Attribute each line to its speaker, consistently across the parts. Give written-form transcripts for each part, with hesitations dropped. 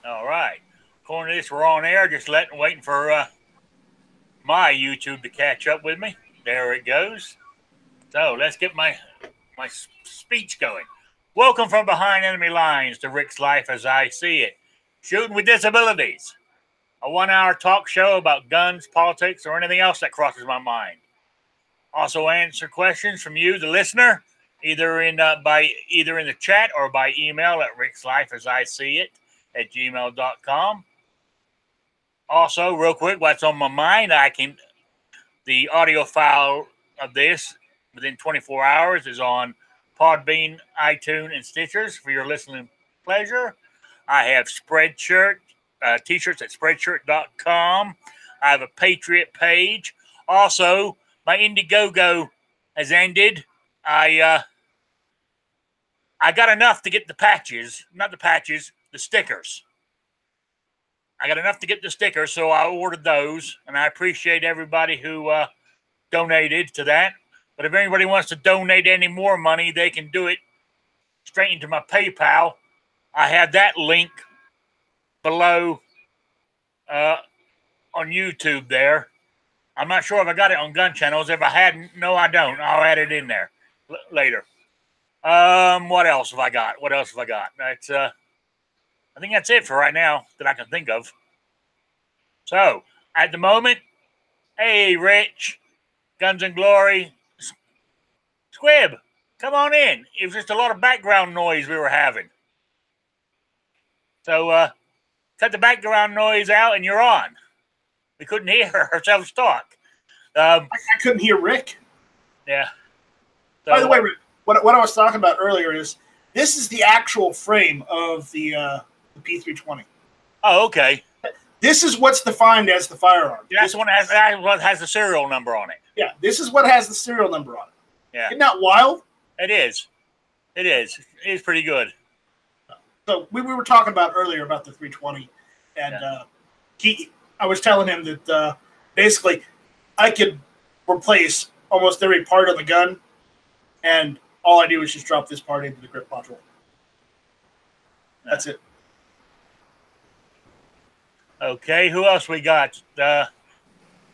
Speaker 1: All right. According to this, we're on air. Just waiting for my YouTube to catch up with me. There it goes. So let's get my speech going. Welcome from behind enemy lines to Rick's Life as I See It. Shooting with Disabilities. A 1 hour talk show about guns, politics, or anything else that crosses my mind. Also answer questions from you, the listener, either in the chat or by email at rickslifeasiseeit@gmail.com. Also, real quick, what's on my mind? The audio file of this within 24 hours is on Podbean, iTunes, and Stitchers for your listening pleasure. I have Spreadshirt, t-shirts at spreadshirt.com. I have a Patriot page. Also, my Indiegogo has ended. I got enough to get the patches, not the patches, the stickers. I got enough to get the stickers, so I ordered those, and I appreciate everybody who donated to that. But if anybody wants to donate any more money, they can do it straight into my PayPal. I have that link below on YouTube there. I'm not sure if I got it on Gun Channels. If I hadn't, no, I don't. I'll add it in there later. What else have I got? That's I think that's it for right now that I can think of. So, at the moment, hey, Rich, Guns and Glory, Squib, come on in. It was just a lot of background noise we were having. So, cut the background noise out and you're on. We couldn't hear ourselves talk.
Speaker 2: I couldn't hear Rick.
Speaker 1: Yeah. So,
Speaker 2: by the way, Rick, what I was talking about earlier is this is the actual frame of the P320.
Speaker 1: Oh, okay.
Speaker 2: This is what's defined as the firearm.
Speaker 1: That's what has the serial number on it.
Speaker 2: Yeah, this is what has the serial number on it.
Speaker 1: Yeah.
Speaker 2: Isn't that wild?
Speaker 1: It is. It is pretty good.
Speaker 2: So we were talking about earlier about the 320, and I was telling him that basically I could replace almost every part of the gun, and all I do is just drop this part into the grip module. That's it.
Speaker 1: Okay, who else we got?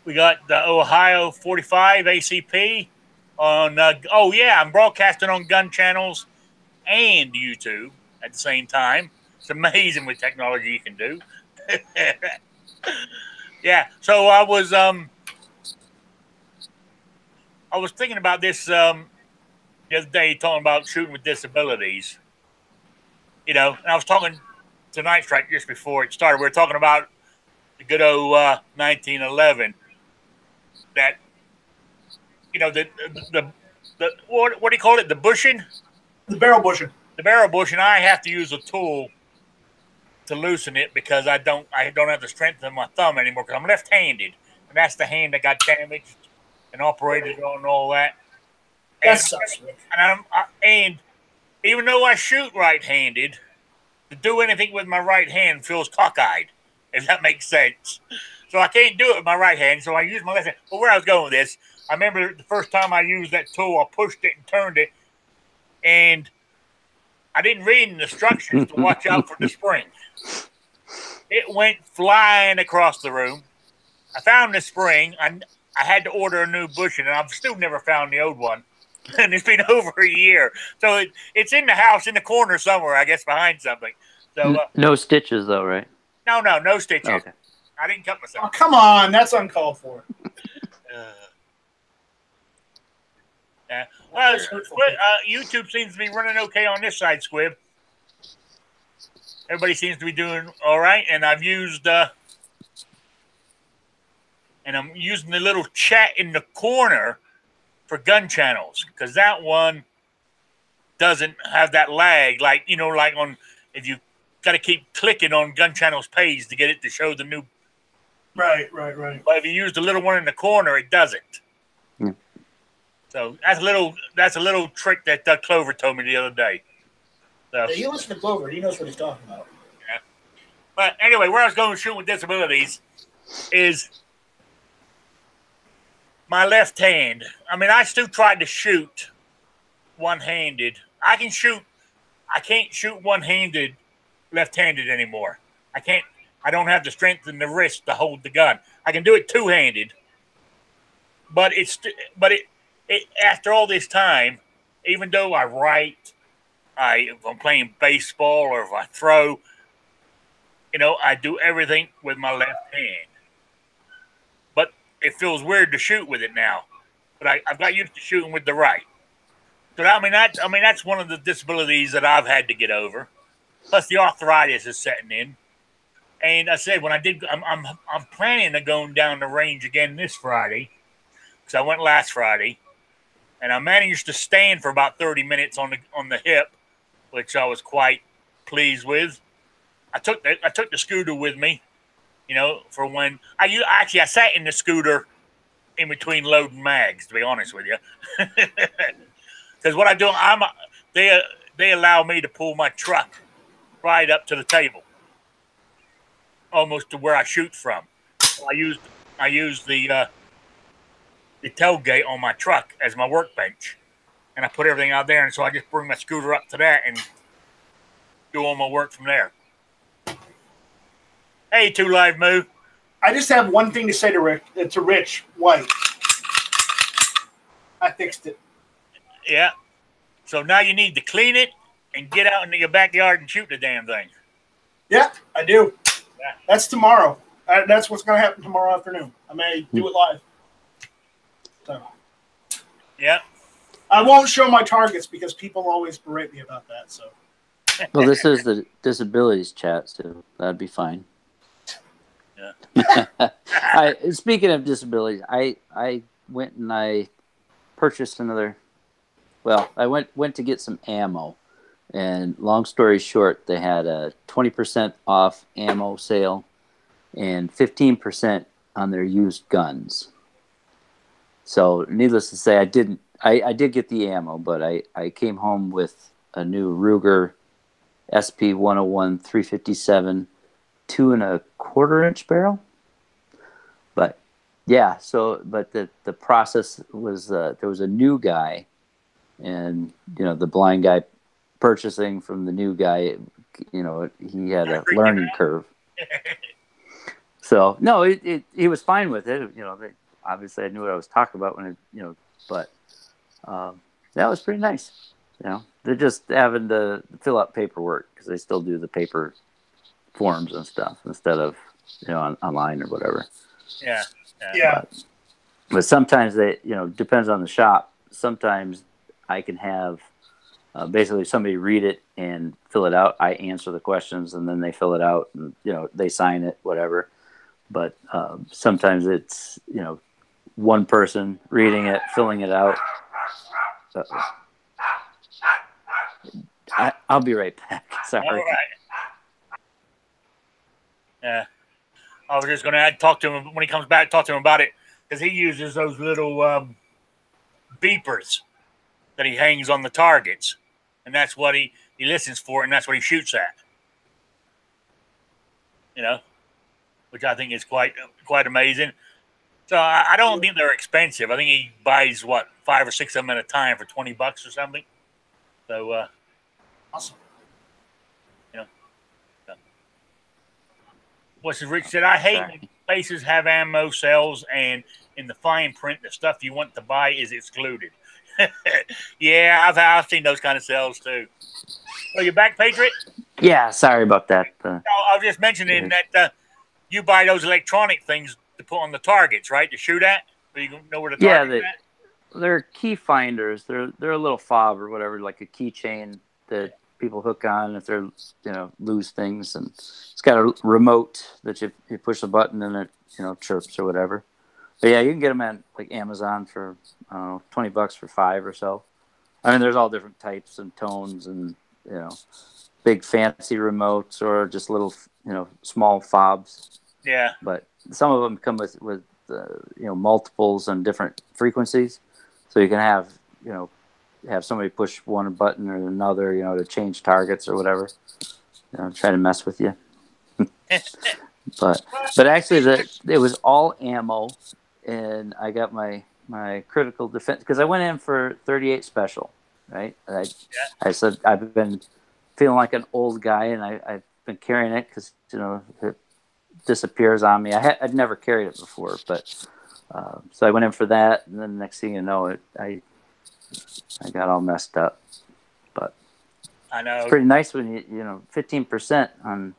Speaker 1: We got the Ohio 45 ACP on. I'm broadcasting on Gun Channels and YouTube at the same time. It's amazing what technology you can do. Yeah, so I was thinking about this the other day, talking about shooting with disabilities. You know, and I was talking to Night Strike just before it started. We were talking about the good old 1911. That, you know, the what do you call it? The bushing?
Speaker 2: The barrel bushing.
Speaker 1: The barrel bushing. I have to use a tool to loosen it because I don't have the strength in my thumb anymore because I'm left-handed, and that's the hand that got damaged and operated on all that.
Speaker 2: That sucks.
Speaker 1: And even though I shoot right-handed, to do anything with my right hand feels cockeyed, if that makes sense. So I can't do it with my right hand, so I use my left hand. But where I was going with this, I remember the first time I used that tool, I pushed it and turned it, and I didn't read the instructions to watch out for the spring. It went flying across the room. I found the spring. I had to order a new bushing, and I've still never found the old one. And it's been over a year. So it's in the house, in the corner somewhere, I guess, behind something. So
Speaker 3: no stitches, though, right?
Speaker 1: No stitches.
Speaker 3: Okay.
Speaker 1: I didn't cut myself.
Speaker 2: Oh, come on. That's uncalled for.
Speaker 1: Yeah. YouTube seems to be running okay on this side, Squib. Everybody seems to be doing all right, and I've used and I'm using the little chat in the corner for Gun Channels because that one doesn't have that lag, like on if you got to keep clicking on Gun Channels page to get it to show the new.
Speaker 2: Right.
Speaker 1: But if you use the little one in the corner, it doesn't.
Speaker 3: Yeah.
Speaker 1: So that's a little trick that Doug Clover told me the other day. So,
Speaker 2: yeah, you listen to Clover. He knows what he's talking about.
Speaker 1: Yeah. But anyway, where I was going to shoot with disabilities is my left hand. I mean, I still tried to shoot one-handed. I can't shoot one-handed left-handed anymore. I don't have the strength in the wrist to hold the gun. I can do it two-handed, but after all this time, even though I write, if I'm playing baseball or if I throw, I do everything with my left hand. But it feels weird to shoot with it now. But I've got used to shooting with the right. So that's one of the disabilities that I've had to get over. Plus the arthritis is setting in. And I said, I'm planning on going down the range again this Friday, because I went last Friday, and I managed to stand for about 30 minutes on the hip, which I was quite pleased with. I took the scooter with me, for when I sat in the scooter in between loading mags. To be honest with you, because what I do, they allow me to pull my truck right up to the table, almost to where I shoot from. So I used the tailgate on my truck as my workbench, and I put everything out there, and so I just bring my scooter up to that and do all my work from there. Hey, Two Live Moo.
Speaker 2: I just have one thing to say to Rich White. I fixed it.
Speaker 1: Yeah. So now you need to clean it and get out into your backyard and shoot the damn thing.
Speaker 2: Yeah, I do. Yeah. That's tomorrow. That's what's going to happen tomorrow afternoon. I may do it live. So.
Speaker 1: Yeah.
Speaker 2: I won't show my targets because people always berate me about that. So.
Speaker 3: Well, this is the disabilities chat, so that'd be fine.
Speaker 1: Yeah.
Speaker 3: Speaking of disabilities, I went and I purchased another. Well, I went to get some ammo, and long story short, they had a 20% off ammo sale and 15% on their used guns. So, needless to say, I did get the ammo, but I came home with a new Ruger SP 101 357 2.25-inch barrel. But yeah, but the process was there was a new guy, and the blind guy purchasing from the new guy, he had a learning curve. So no, he was fine with it. Obviously I knew what I was talking about when but that was pretty nice. They're just having to fill out paperwork because they still do the paper forms and stuff instead of online or whatever.
Speaker 2: Yeah.
Speaker 3: But sometimes they depends on the shop. Sometimes I can have basically somebody read it and fill it out. I answer the questions and then they fill it out and they sign it, whatever. But sometimes it's one person reading it, filling it out. I'll be right back. Sorry.
Speaker 1: All right. Yeah. I was just going to talk to him when he comes back, talk to him about it, because he uses those little beepers that he hangs on the targets, and that's what he listens for, and that's what he shoots at. Which I think is quite amazing. So I don't think they're expensive. I think he buys 5 or 6 of them at a time for $20 or something. So
Speaker 2: awesome.
Speaker 1: What's Rich said? I hate when places have ammo sales and in the fine print, the stuff you want to buy is excluded. Yeah, I've seen those kind of sales too. Oh, you back, Patriot?
Speaker 3: Yeah, sorry about that.
Speaker 1: I was just mentioning that you buy those electronic things to put on the targets, right? To shoot at, so you know where the target's at.
Speaker 3: They're key finders. They're a little fob or whatever, like a keychain that people hook on if they're lose things, and it's got a remote that you push a button and it chirps or whatever. But yeah, you can get them at like Amazon for $20 for 5 or so. I mean, there's all different types and tones, and big fancy remotes or just little small fobs.
Speaker 1: Yeah.
Speaker 3: But some of them come with multiples and different frequencies, so you can have somebody push one button or another, to change targets or whatever, try to mess with you. but actually it was all ammo, and I got my critical defense because I went in for 38 special, right? I said I've been feeling like an old guy, and I been carrying it because it disappears on me. I'd never carried it before, but so I went in for that, and then the next thing you know, I got all messed up. But
Speaker 1: I know
Speaker 3: it's pretty nice when you 15% on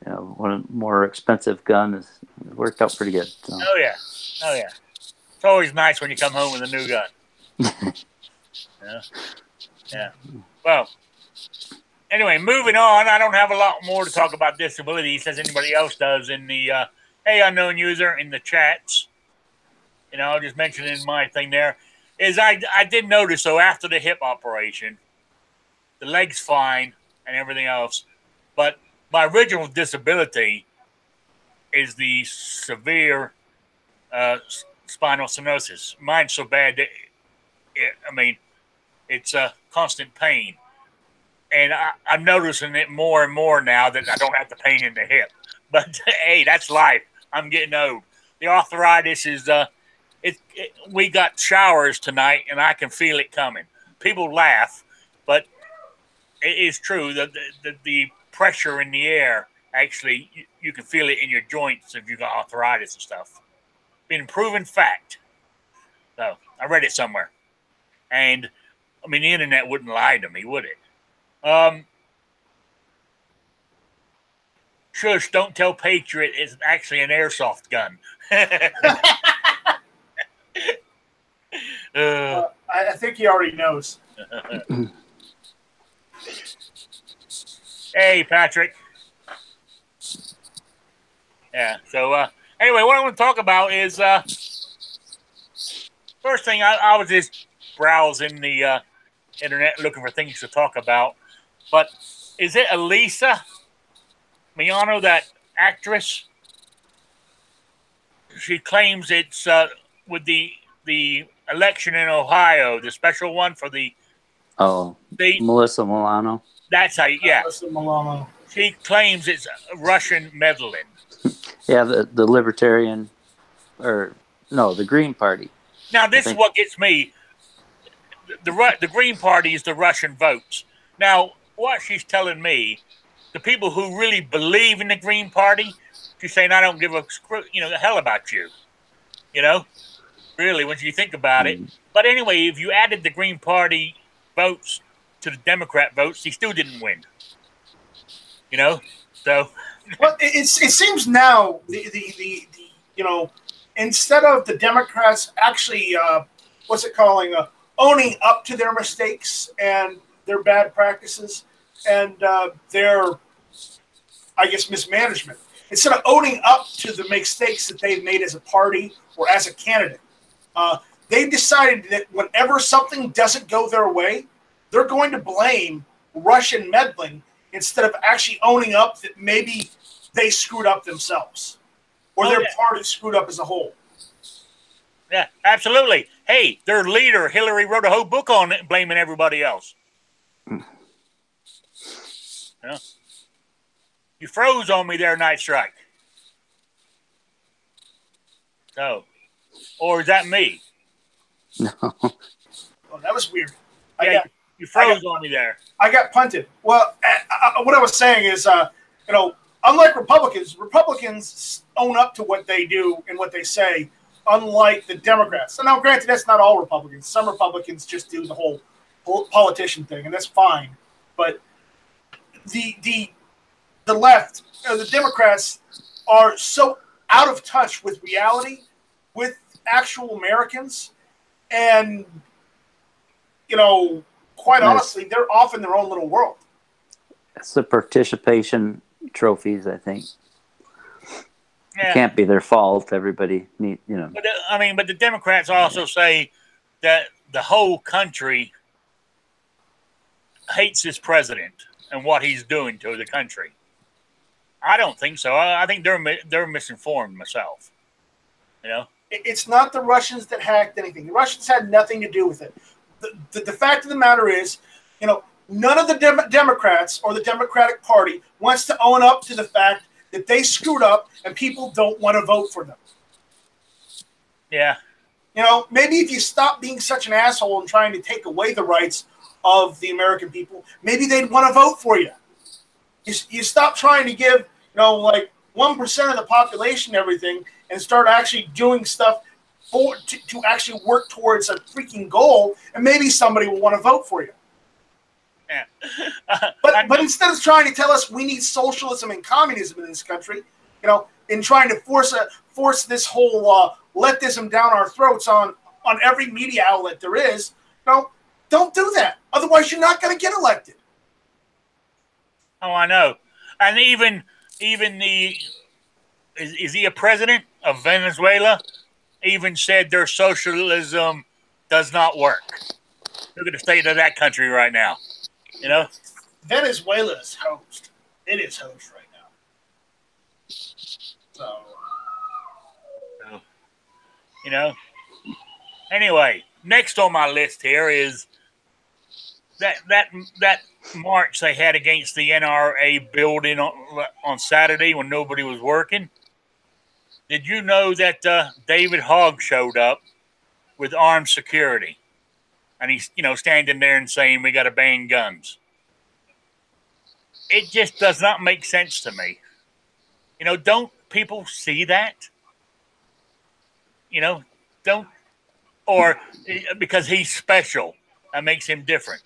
Speaker 3: one more expensive gun is worked out pretty good. So.
Speaker 1: Oh yeah. It's always nice when you come home with a new gun. Yeah. Well, anyway, moving on. I don't have a lot more to talk about disabilities as anybody else does in the Hey Unknown User in the chats. Just mentioning my thing there is I did notice, so after the hip operation, the leg's fine and everything else, but my original disability is the severe spinal stenosis. Mine's so bad that it's a constant pain, and I'm noticing it more and more now that I don't have the pain in the hip. But hey, that's life. I'm getting old. The arthritis is we got showers tonight, and I can feel it coming. People laugh, but it is true that the pressure in the air, actually, you can feel it in your joints if you got arthritis and stuff. Been proven fact. So I read it somewhere, and the internet wouldn't lie to me, would it? Shush! Don't tell Patriot it's actually an airsoft gun.
Speaker 2: I think he already knows.
Speaker 1: Hey, Patrick. Yeah. So anyway, what I want to talk about is first thing. I was just browsing the internet looking for things to talk about, but is it Elisa Milano, that actress? She claims it's with the election in Ohio, the special one for the
Speaker 3: Melissa Milano.
Speaker 1: That's how, yeah.
Speaker 2: Melissa Milano.
Speaker 1: She claims it's Russian meddling.
Speaker 3: Yeah, the Libertarian, the Green Party.
Speaker 1: Now, this is what gets me. The Green Party is the Russian votes. Now, what she's telling me, the people who really believe in the Green Party, she's saying, I don't give a the hell about you. Really, when you think about it. But anyway, if you added the Green Party votes to the Democrat votes, he still didn't win. So.
Speaker 2: Well, it seems now instead of the Democrats actually owning up to their mistakes and their bad practices and their, I guess, mismanagement, instead of owning up to the mistakes that they've made as a party or as a candidate, they've decided that whenever something doesn't go their way, they're going to blame Russian meddling instead of actually owning up that maybe they screwed up themselves or their party screwed up as a whole.
Speaker 1: Yeah, absolutely. Hey, their leader, Hillary, wrote a whole book on it, blaming everybody else. You froze on me there, Night Strike. So, or is that me?
Speaker 3: No.
Speaker 2: Oh, that was weird.
Speaker 1: You froze on me there.
Speaker 2: I got punted. Well, what I was saying is, unlike Republicans own up to what they do and what they say, unlike the Democrats. So now, granted, that's not all Republicans. Some Republicans just do the whole politician thing, and that's fine. But the left, the Democrats, are so out of touch with reality, with actual Americans, and quite honestly, they're off in their own little world.
Speaker 3: It's the participation trophies, I think.
Speaker 1: Yeah.
Speaker 3: It can't be their fault. Everybody need,
Speaker 1: But the Democrats also say that the whole country hates this president and what he's doing to the country. I don't think so. I think they're misinformed myself.
Speaker 2: It's not the Russians that hacked anything. The Russians had nothing to do with it. The fact of the matter is, none of the Democrats or the Democratic Party wants to own up to the fact that they screwed up and people don't want to vote for them.
Speaker 1: Yeah.
Speaker 2: Maybe if you stop being such an asshole and trying to take away the rights of the American people, maybe they'd want to vote for you. You stop trying to give, like 1% of the population everything and start actually doing stuff to actually work towards a freaking goal, and maybe somebody will want to vote for you.
Speaker 1: Yeah.
Speaker 2: But instead of trying to tell us we need socialism and communism in this country, in trying to force this whole leftism down our throats on every media outlet there is, don't do that. Otherwise, you're not going to get elected.
Speaker 1: Oh, I know. And even the is he a president of Venezuela? Even said their socialism does not work. Look at the state of that country right now.
Speaker 2: Venezuela is hosed. It is hosed right now. So,
Speaker 1: Anyway, next on my list here is that march they had against the NRA building on Saturday when nobody was working. Did you know that David Hogg showed up with armed security, and he's standing there and saying we got to ban guns? It just does not make sense to me. Don't people see that? Don't, or because he's special, that makes him different.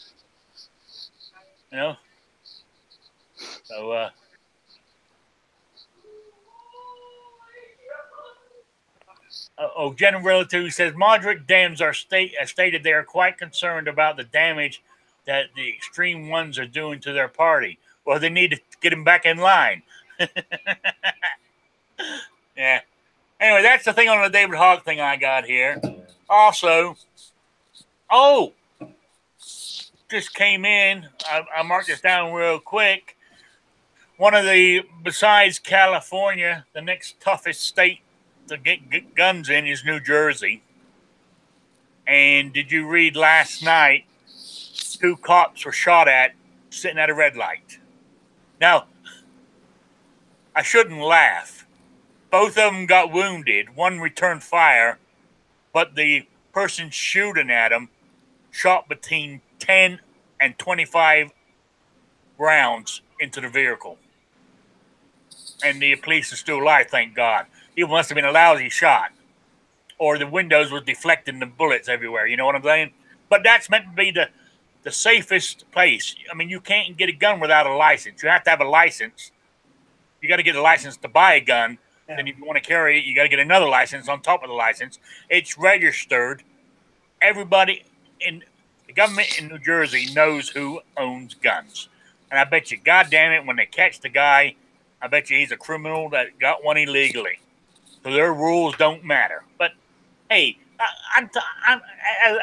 Speaker 1: So General Relative says moderate Dems are stated they are quite concerned about the damage that the extreme ones are doing to their party. Well, they need to get him back in line. Yeah. Anyway, that's the thing on the David Hogg thing I got here. Also, just came in. I marked this down real quick. One of the, besides California, the next toughest state to get guns in is New Jersey. And did you read last night 2 cops were shot at sitting at a red light? Now, I shouldn't laugh. Both of them got wounded. One returned fire, but the person shooting at him shot between 10 and 25 rounds into the vehicle. And the police are still alive, thank God. It must have been a lousy shot. Or the windows were deflecting the bullets everywhere, you know what I'm saying? But that's meant to be the safest place. I mean, you can't get a gun without a license. You have to have a license. You got to get a license to buy a gun. Yeah. Then if you want to carry it, you got to get another license on top of the license. It's registered. Everybody in the government in New Jersey knows who owns guns. And I bet you, goddamn it, when they catch the guy, I bet you he's a criminal that got one illegally. So their rules don't matter. But hey, I'm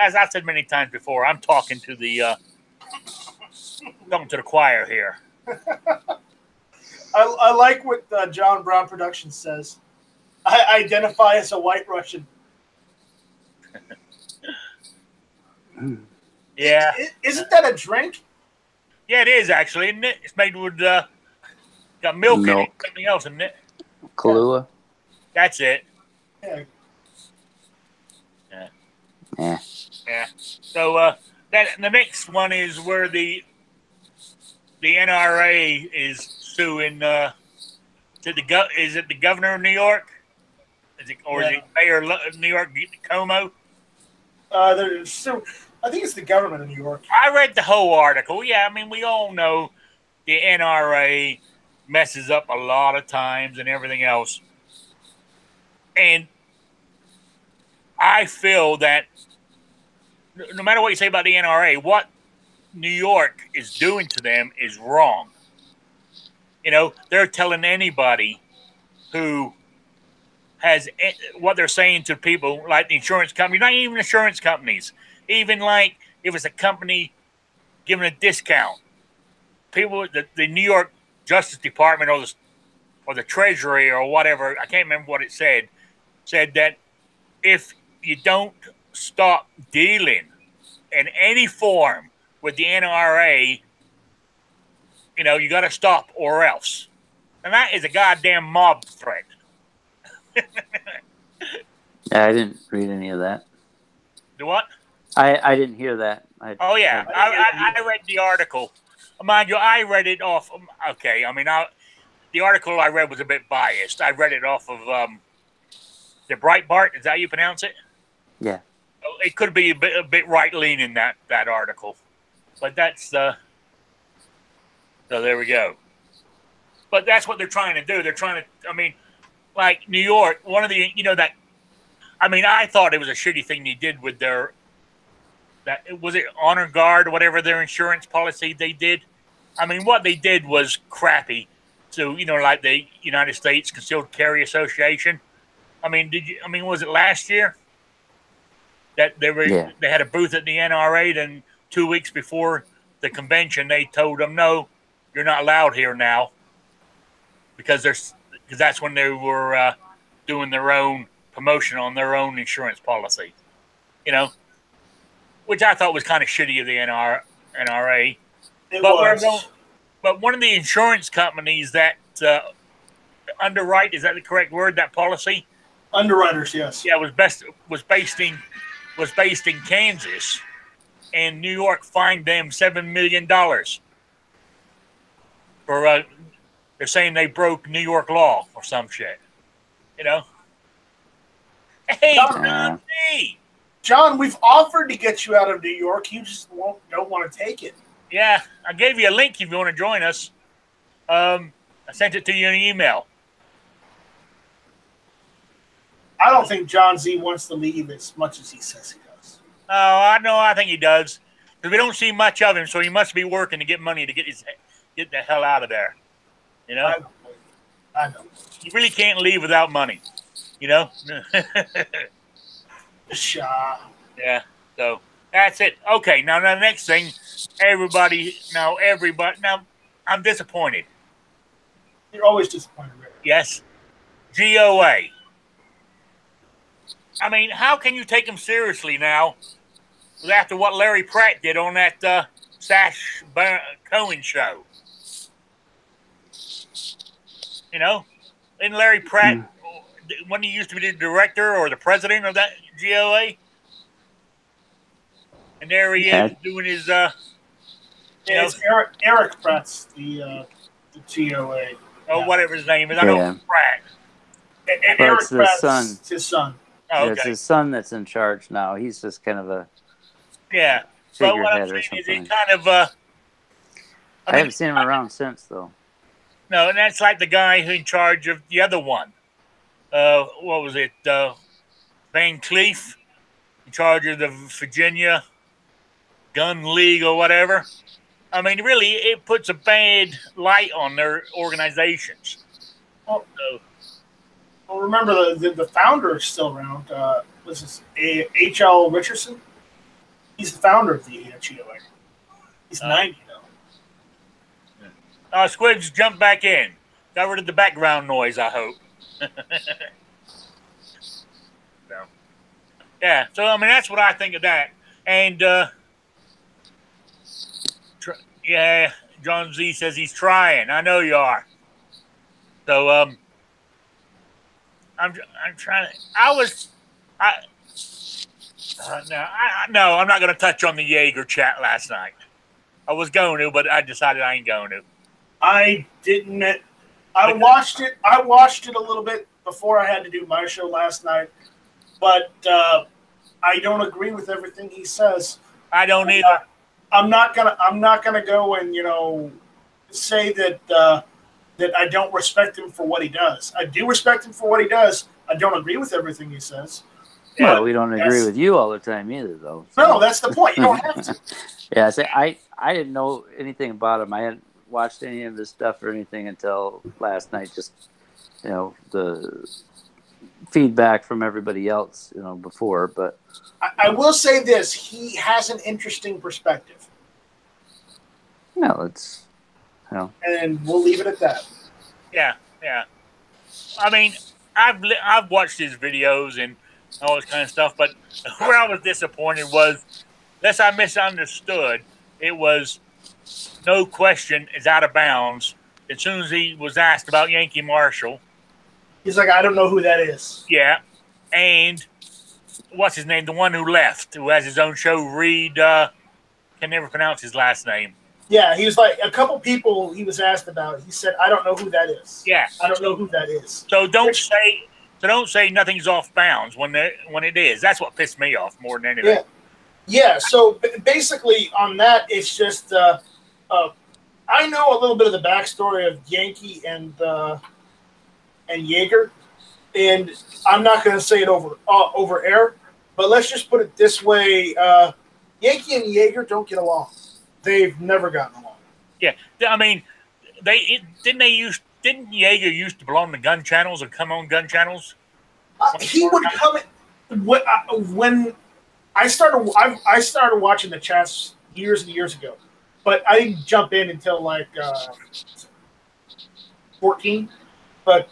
Speaker 1: as I've said many times before, I'm talking to the choir here.
Speaker 2: I like what John Brown Productions says. I identify as a white Russian.
Speaker 1: Yeah.
Speaker 2: Isn't that a drink?
Speaker 1: Yeah, it is actually, isn't it? It's made with got milk in it, something else, isn't it?
Speaker 3: Kahlua.
Speaker 1: That's it.
Speaker 2: Yeah.
Speaker 3: Yeah.
Speaker 1: Yeah. So that the next one is where the NRA is suing. Is it the governor of New York? Is it Mayor of New York, Cuomo?
Speaker 2: I think it's the government of New York.
Speaker 1: I read the whole article. Yeah, I mean, we all know the NRA messes up a lot of times and everything else. And I feel that no matter what you say about the NRA, what New York is doing to them is wrong. They're telling anybody who has what they're saying to people like the insurance company, not even insurance companies, even like if it's a company giving a discount, people, the New York Justice Department or the Treasury or whatever, I can't remember what it said that if you don't stop dealing in any form with the NRA, you got to stop or else. And that is a goddamn mob threat.
Speaker 3: I didn't read any of that.
Speaker 1: The what?
Speaker 3: I didn't hear that.
Speaker 1: I read the article. Mind you, I read it off. Okay, I mean, the article I read was a bit biased. I read it off of the Breitbart. Is that how you pronounce it?
Speaker 3: Yeah.
Speaker 1: It could be a bit right leaning that article, but that's so there we go. But that's what they're trying to do. They're trying to. I mean, like New York, one of the that. I mean, I thought it was a shitty thing they did with their was it Honor Guard or whatever their insurance policy they did. I mean, what they did was crappy. So like the United States Concealed Carry Association. I mean, was it last year that they had a booth at the NRA? Then 2 weeks before the convention, they told them, no, you're not allowed here now because that's when they were doing their own promotion on their own insurance policy. Which I thought was kind of shitty of the NRA. But one of the insurance companies that underwrite, is that the correct word? That policy?
Speaker 2: Underwriters, yes.
Speaker 1: Yeah, was based in Kansas, and New York fined them $7 million for they're saying they broke New York law or some shit. Hey,
Speaker 2: John, we've offered to get you out of New York. You just don't want to take it.
Speaker 1: Yeah, I gave you a link if you want to join us. I sent it to you in an email.
Speaker 2: I don't think John Z wants to leave as much as he says he does.
Speaker 1: Oh, I know. I think he does. Because we don't see much of him, so he must be working to get money to get the hell out of there.
Speaker 2: I know.
Speaker 1: You really can't leave without money. Yeah. So that's it. Okay. Now the next thing, everybody. Now I'm disappointed.
Speaker 2: You're always disappointed, Rick.
Speaker 1: Yes. GOA. I mean, how can you take him seriously now after what Larry Pratt did on that Sash Cohen show? Isn't Larry Pratt, when he used to be the director or the president of that GOA? And there he is doing his.
Speaker 2: It's Eric Pratt's the GOA.
Speaker 1: Oh, whatever his name is. I know Pratt.
Speaker 2: And Eric Pratt's his son.
Speaker 1: Oh, okay.
Speaker 3: It's his son that's in charge now. He's just kind of a
Speaker 1: But what I'm
Speaker 3: figurehead or
Speaker 1: saying is
Speaker 3: something.
Speaker 1: he kind of.
Speaker 3: I haven't seen him around since, though.
Speaker 1: No, and that's like the guy who's in charge of the other one. What was it? Van Cleef, in charge of the Virginia Gun League or whatever. I mean, really, it puts a bad light on their organizations.
Speaker 2: Well, remember the founder is still around. Was this H.L. Richardson? He's the founder of the GOA. He's 90 now.
Speaker 1: Squids jumped back in. Got rid of the background noise, I hope. Yeah, so I mean that's what I think of that. And John Z says he's trying. I know you are. So I'm trying. No, I'm not going to touch on the Jaeger chat last night. I was going to, but I decided I ain't going to.
Speaker 2: I didn't. I watched it. I watched it a little bit before I had to do my show last night, but I don't agree with everything he says.
Speaker 1: I don't either.
Speaker 2: I'm not gonna go and say that that I don't respect him for what he does. I do respect him for what he does. I don't agree with everything he says.
Speaker 3: Well, we don't agree with you all the time either, though. So.
Speaker 2: No, that's the point. You don't have to.
Speaker 3: Yeah, I didn't know anything about him. I hadn't watched any of his stuff or anything until last night. Just the feedback from everybody else, before. But
Speaker 2: I will say this: he has an interesting perspective.
Speaker 3: No, it's
Speaker 2: and we'll leave it at that.
Speaker 1: Yeah. I mean, I've watched his videos and all this kind of stuff, but where I was disappointed was, unless I misunderstood, it was no question is out of bounds. As soon as he was asked about Yankee Marshall,
Speaker 2: he's like, I don't know who that is.
Speaker 1: Yeah, and what's his name? The one who left, who has his own show. Reed, can never pronounce his last name.
Speaker 2: Yeah, he was like a couple people he was asked about. He said, "I don't know who that is."
Speaker 1: Yeah.
Speaker 2: I don't know who that is.
Speaker 1: So don't say nothing's off bounds when it is. That's what pissed me off more than anything.
Speaker 2: Yeah, yeah. So basically, on that, it's just I know a little bit of the backstory of Yankee and Jaeger, and I'm not going to say it over air, but let's just put it this way: Yankee and Jaeger don't get along. They've never gotten along.
Speaker 1: Yeah, I mean, didn't Jaeger used to belong to gun channels or come on gun channels?
Speaker 2: He would come when I started watching the chats years and years ago, but I didn't jump in until like 2014. But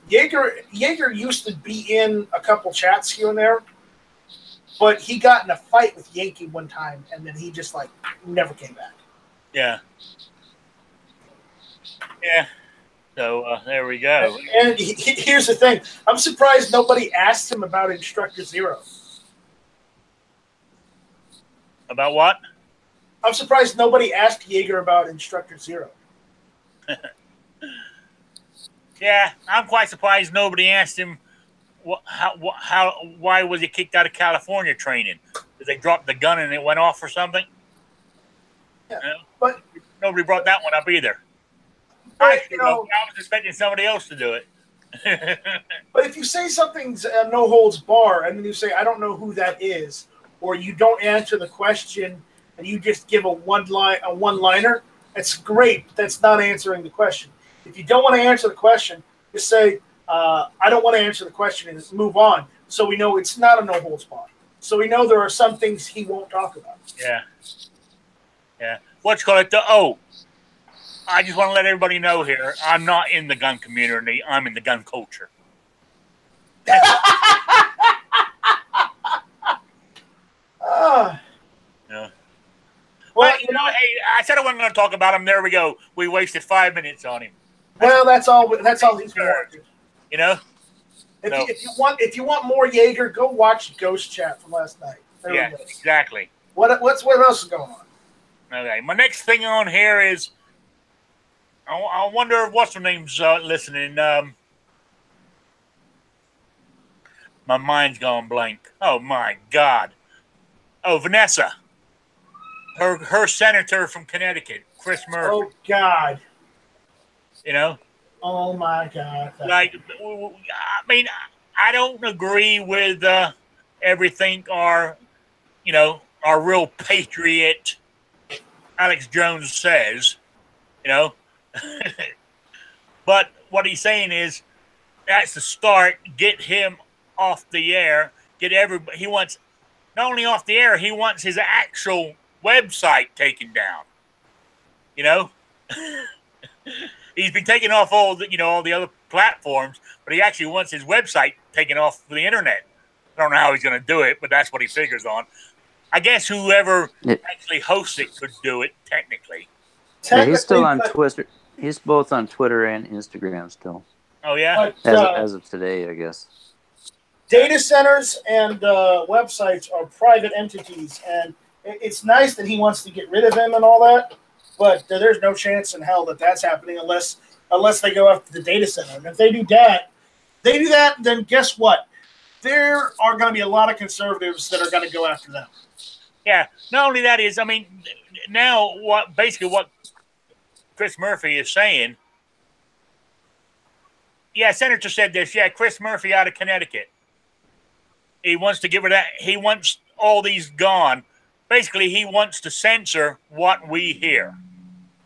Speaker 2: Jaeger used to be in a couple chats here and there, but he got in a fight with Yankee one time, and then he just like never came back.
Speaker 1: Yeah. Yeah. So there we go.
Speaker 2: And here's the thing: I'm surprised nobody asked him about Instructor Zero.
Speaker 1: About what?
Speaker 2: I'm surprised nobody asked Jaeger about Instructor Zero.
Speaker 1: Yeah, I'm quite surprised nobody asked him why was he kicked out of California training? Did they drop the gun and it went off or something?
Speaker 2: Yeah,
Speaker 1: you know?
Speaker 2: But
Speaker 1: nobody brought that one up either.
Speaker 2: I
Speaker 1: was expecting somebody else to do it.
Speaker 2: But if you say something's no holds bar, and then you say I don't know who that is, or you don't answer the question and you just give a one-liner, that's great. But that's not answering the question. If you don't want to answer the question, just say I don't want to answer the question and move on. So we know it's not a no holds bar. So we know there are some things he won't talk about.
Speaker 1: Yeah. Yeah. What's called it? I just want to let everybody know here, I'm not in the gun community. I'm in the gun culture.
Speaker 2: Yeah. Well,
Speaker 1: but, hey, I said I wasn't going to talk about him. There we go. We wasted 5 minutes on him.
Speaker 2: Well, that's all he's warranted.
Speaker 1: You know?
Speaker 2: If you want more Jaeger, go watch Ghost Chat from last night.
Speaker 1: Yeah, exactly.
Speaker 2: What else is going on?
Speaker 1: Okay, my next thing on here is I wonder if what's her name's listening. My mind's gone blank. Oh my God. Oh, Vanessa. Her senator from Connecticut, Chris Murphy.
Speaker 2: Oh God.
Speaker 1: You know?
Speaker 2: Oh my God.
Speaker 1: Like, I mean, I don't agree with everything our real patriot Alex Jones says, you know. But what he's saying is that's the start. Get him off the air. Get everybody. He wants not only off the air. He wants his actual website taken down. You know, he's been taking off all the other platforms, but he actually wants his website taken off the internet. I don't know how he's going to do it, but that's what he figures on. I guess whoever actually hosts it could do it technically.
Speaker 3: Yeah, he's still on Twitter. He's both on Twitter and Instagram still.
Speaker 1: Oh, yeah?
Speaker 2: But,
Speaker 3: as of today, I guess.
Speaker 2: Data centers and websites are private entities, and it's nice that he wants to get rid of them and all that, but there's no chance in hell that that's happening unless they go after the data center. And if they do that, then guess what? There are going to be a lot of conservatives that are going to go after them.
Speaker 1: Yeah. Not only that is, I mean, now what Chris Murphy is saying. Yeah, Senator said this. Yeah, Chris Murphy out of Connecticut. He wants to get rid of that. He wants all these gone. Basically, he wants to censor what we hear.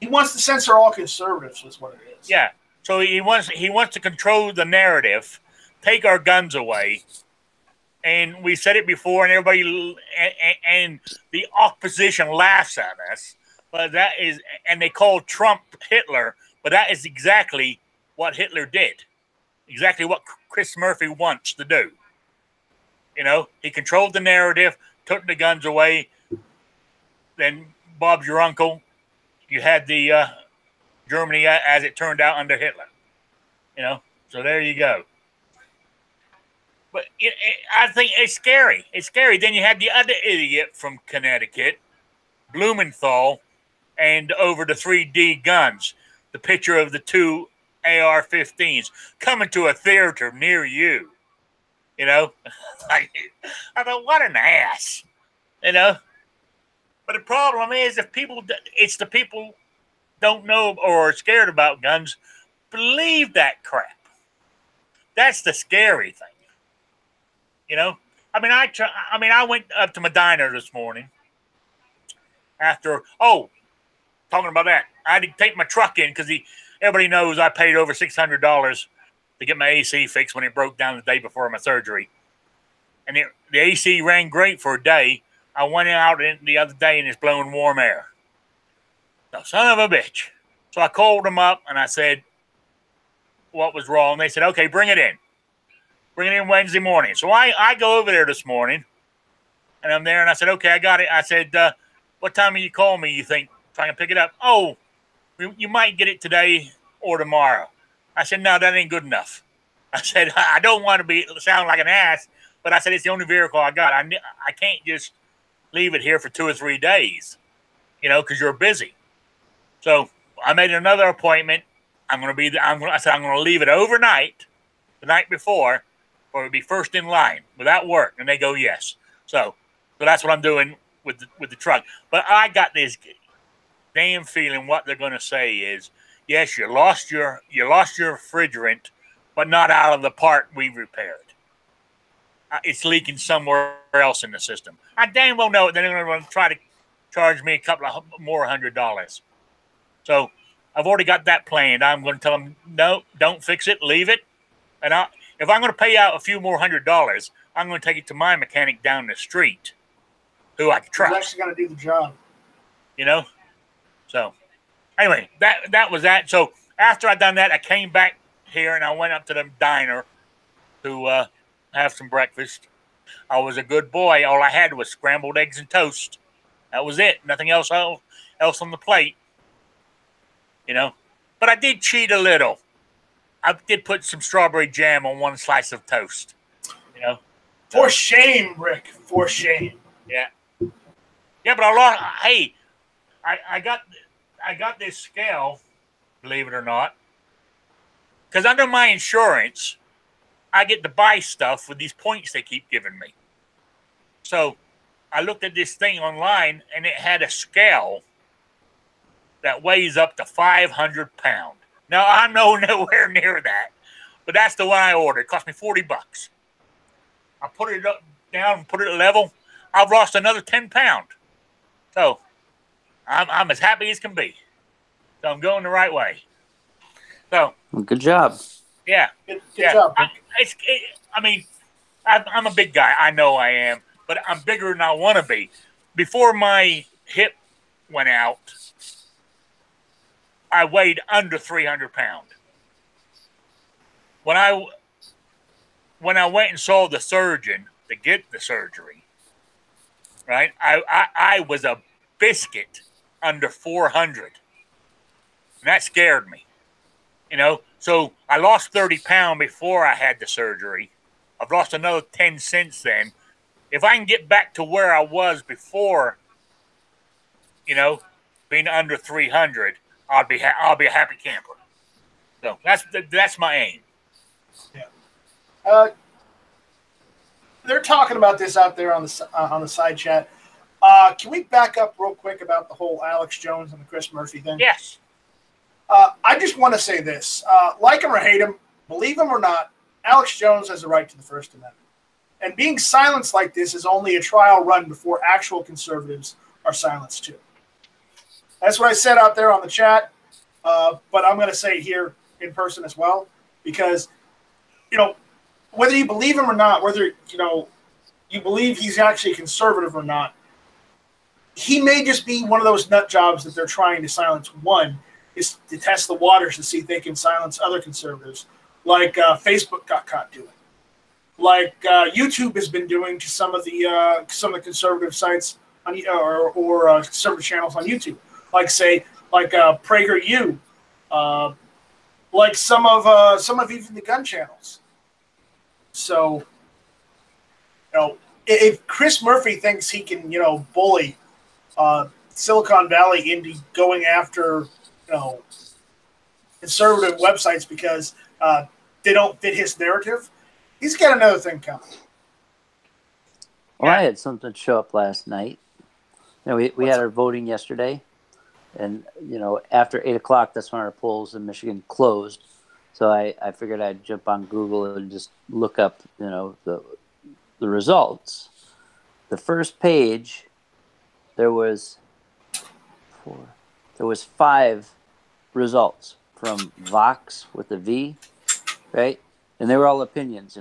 Speaker 2: He wants to censor all conservatives, is what it is.
Speaker 1: Yeah. So he wants to control the narrative, take our guns away. And we said it before, and everybody and the opposition laughs at us. But that is, and they call Trump Hitler, but that is exactly what Hitler did. Exactly what Chris Murphy wants to do. You know, he controlled the narrative, took the guns away. Then Bob's your uncle. You had the Germany as it turned out under Hitler. You know, so there you go. But I think it's scary. It's scary. Then you had the other idiot from Connecticut, Blumenthal and over the 3D guns, the picture of the two AR-15s coming to a theater near you. You know, I thought, what an ass. You know, but the problem is, it's the people don't know or are scared about guns, believe that crap. That's the scary thing. You know, I went up to my diner this morning after. Oh, talking about that, I had to take my truck in because everybody knows I paid over $600 to get my AC fixed when it broke down the day before my surgery, and the AC ran great for a day. I went out the other day and it's blowing warm air. No, son of a bitch. So I called them up and I said what was wrong. They said, okay, bring it in. Bring it in Wednesday morning. So I go over there this morning and I'm there and I said, okay, I got it. I said, what time will you call me, you think, if I can pick it up? Oh, you might get it today or tomorrow. I said, no, that ain't good enough. I said, I don't want to sound like an ass, but I said, it's the only vehicle I got. I can't just leave it here for 2 or 3 days, you know, because you're busy. So I made another appointment. I said, I'm going to leave it overnight, the night before, or it'll be first in line. Will that work? And they go, yes. So that's what I'm doing with the truck. But I got this damn feeling what they're going to say is, yes, you lost your refrigerant, but not out of the part we repaired. It's leaking somewhere else in the system. I damn well know it. They're going to try to charge me a couple of more $100. So I've already got that planned. I'm going to tell them, no, don't fix it, leave it. And if I'm going to pay out a few more $100, I'm going to take it to my mechanic down the street, who I can trust.
Speaker 2: He's actually going to do the job.
Speaker 1: You know. So anyway, that was that. So after I done that, I came back here and I went up to the diner to have some breakfast. I was a good boy. All I had was scrambled eggs and toast. That was it. Nothing else on the plate. You know, but I did cheat a little. I did put some strawberry jam on one slice of toast. You know,
Speaker 2: for shame, Rick. For shame.
Speaker 1: Yeah, yeah. But I lost. Hey, I got this scale, believe it or not, because under my insurance, I get to buy stuff with these points they keep giving me. So I looked at this thing online, and it had a scale that weighs up to 500 pounds. Now, I'm nowhere near that, but that's the one I ordered. It cost me $40. I put it down and put it level. I've lost another 10 pounds. So I'm as happy as can be. So I'm going the right way. So
Speaker 3: good job.
Speaker 1: Yeah.
Speaker 2: Good job.
Speaker 1: I'm a big guy. I know I am, but I'm bigger than I want to be. Before my hip went out, I weighed under 300 pounds. When I went and saw the surgeon to get the surgery, right, I was a biscuit under 400. And that scared me. You know, so I lost 30 pounds before I had the surgery. I've lost another 10 since then. If I can get back to where I was before, you know, being under 300, I'll be a happy camper. So that's my aim.
Speaker 2: Yeah. They're talking about this out there on the side chat. Can we back up real quick about the whole Alex Jones and the Chris Murphy thing?
Speaker 1: Yes.
Speaker 2: I just want to say this. Like him or hate him, believe him or not, Alex Jones has a right to the First Amendment. And being silenced like this is only a trial run before actual conservatives are silenced too. That's what I said out there on the chat, but I'm going to say it here in person as well, because, you know, whether you believe him or not, whether, you know, you believe he's actually conservative or not, he may just be one of those nut jobs that they're trying to silence. One is to test the waters to see if they can silence other conservatives, like Facebook got caught doing, like YouTube has been doing to some of the conservative sites on, or conservative channels on YouTube, like PragerU, like some of even the gun channels. So, you know, if Chris Murphy thinks he can, you know, bully Silicon Valley into going after, conservative websites because they don't fit his narrative, he's got another thing coming.
Speaker 3: Well, I had something show up last night. We had our voting yesterday, and after 8 o'clock, that's when our polls in Michigan closed. So I figured I'd jump on Google and just look up, the results. The first page, there was 5 results from Vox with a V, right? And they were all opinions,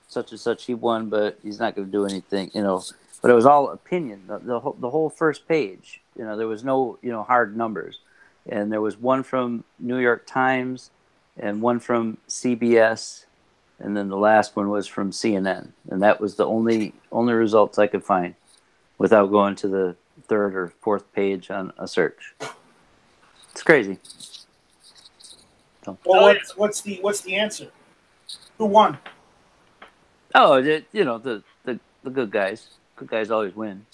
Speaker 3: such and such, he won, but he's not going to do anything, but it was all opinion. The whole first page, there was no, hard numbers. And there was one from New York Times and one from CBS. And then the last one was from CNN. And that was the only results I could find without going to the 3rd or 4th page on a search. It's crazy. So.
Speaker 2: Well, what's the answer? Who won?
Speaker 3: Oh, the good guys. Good guys always win.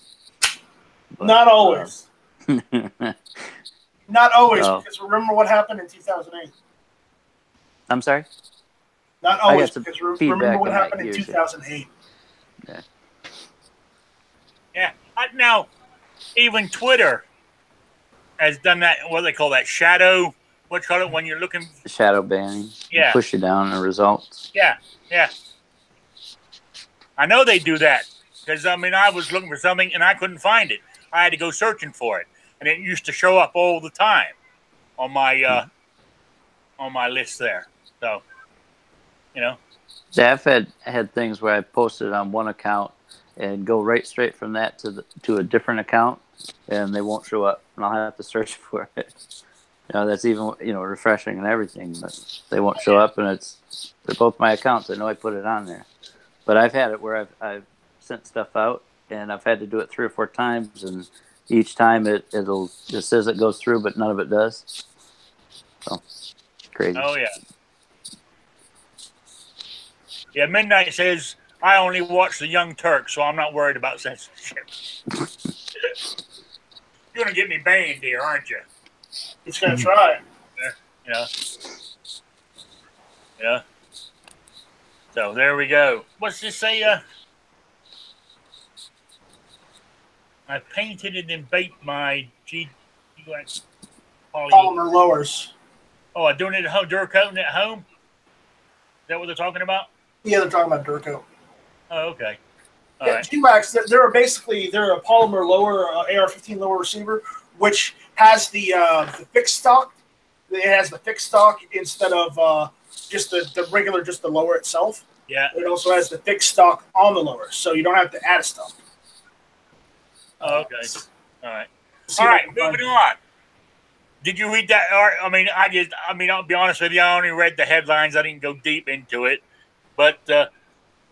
Speaker 3: But,
Speaker 2: not always. Not always,
Speaker 3: Oh.
Speaker 2: Because remember what happened in 2008.
Speaker 3: I'm sorry?
Speaker 2: Not always, because remember what happened in 2008.
Speaker 1: Yeah. Now, even Twitter has done that. What do they call that? Shadow. What you call it when you're looking?
Speaker 3: Shadow banning.
Speaker 1: Yeah.
Speaker 3: Push you down the results.
Speaker 1: Yeah. I know they do that because I was looking for something and I couldn't find it. I had to go searching for it, and it used to show up all the time on my list there. So, Yeah,
Speaker 3: I've had things where I posted on one account and go right straight from that to a different account, and they won't show up, and I'll have to search for it. That's even refreshing and everything, but they won't show up, and they're both my accounts. I know I put it on there, but I've had it where I've sent stuff out, and I've had to do it 3 or 4 times, and each time it says it goes through, but none of it does. So crazy.
Speaker 1: Oh yeah. Yeah, Midnight says I only watch the Young Turks, so I'm not worried about censorship. You're gonna get me banned here, aren't you?
Speaker 2: He's gonna try.
Speaker 1: Yeah. So there we go. What's this say? I painted and then baked my
Speaker 2: polymer lowers.
Speaker 1: Oh, I'm doing it at home, Durcoating at home? Is that what they're talking about?
Speaker 2: Yeah, they're talking about Durcoat.
Speaker 1: Oh, okay. All right.
Speaker 2: G-Wax, they're a polymer lower, AR-15 lower receiver, which has the fixed stock. It has the fixed stock instead of just the regular, just the lower itself.
Speaker 1: Yeah.
Speaker 2: It also has the fixed stock on the lower, so you don't have to add a stock.
Speaker 1: Oh, okay. All right. All right, moving on. Did you read that? I'll be honest with you, I only read the headlines. I didn't go deep into it. But